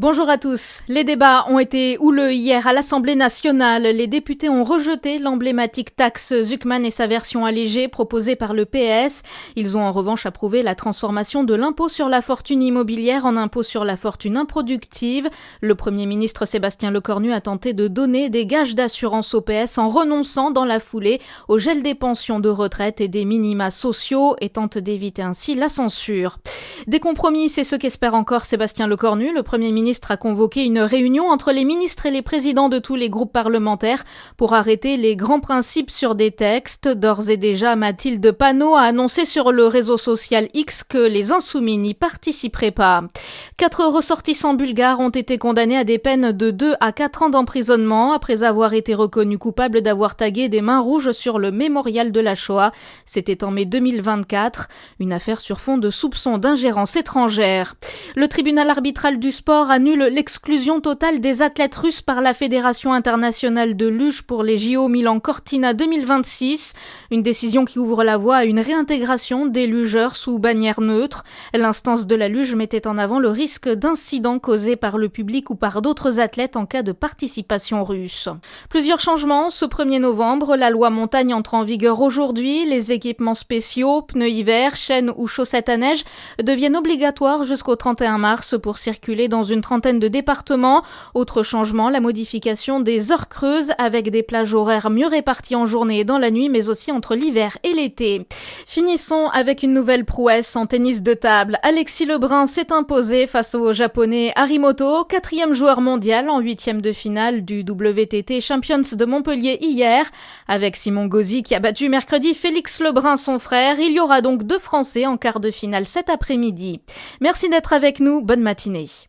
Bonjour à tous. Les débats ont été houleux hier à l'Assemblée nationale. Les députés ont rejeté l'emblématique taxe Zuckman et sa version allégée proposée par le PS. Ils ont en revanche approuvé la transformation de l'impôt sur la fortune immobilière en impôt sur la fortune improductive. Le Premier ministre Sébastien Lecornu a tenté de donner des gages d'assurance au PS en renonçant dans la foulée au gel des pensions de retraite et des minima sociaux et tente d'éviter ainsi la censure. Des compromis, c'est ce qu'espère encore Sébastien Lecornu. Le Premier ministre a convoqué une réunion entre les ministres et les présidents de tous les groupes parlementaires pour arrêter les grands principes sur des textes. D'ores et déjà, Mathilde Panot a annoncé sur le réseau social X que les Insoumis n'y participeraient pas. 4 ressortissants bulgares ont été condamnés à des peines de 2 à 4 ans d'emprisonnement après avoir été reconnus coupables d'avoir tagué des mains rouges sur le mémorial de la Shoah. C'était en mai 2024, une affaire sur fond de soupçons d'ingérence étrangère. Le tribunal arbitral du sport annule l'exclusion totale des athlètes russes par la Fédération internationale de luge pour les JO Milan-Cortina 2026. Une décision qui ouvre la voie à une réintégration des lugeurs sous bannière neutre. L'instance de la luge mettait en avant le risque d'incidents causés par le public ou par d'autres athlètes en cas de participation russe. Plusieurs changements. Ce 1er novembre, la loi montagne entre en vigueur aujourd'hui. Les équipements spéciaux, pneus hiver, chaînes ou chaussettes à neige deviennent obligatoires jusqu'au 31 mars pour circuler dans une trentaine de départements. Autre changement, la modification des heures creuses avec des plages horaires mieux réparties en journée et dans la nuit, mais aussi entre l'hiver et l'été. Finissons avec une nouvelle prouesse en tennis de table. Alexis Lebrun s'est imposé face au japonais Harimoto, 4e joueur mondial en 8e de finale du WTT Champions de Montpellier hier. Avec Simon Gauzy qui a battu mercredi Félix Lebrun, son frère, il y aura donc 2 Français en quart de finale cet après-midi. Merci d'être avec nous, bonne matinée.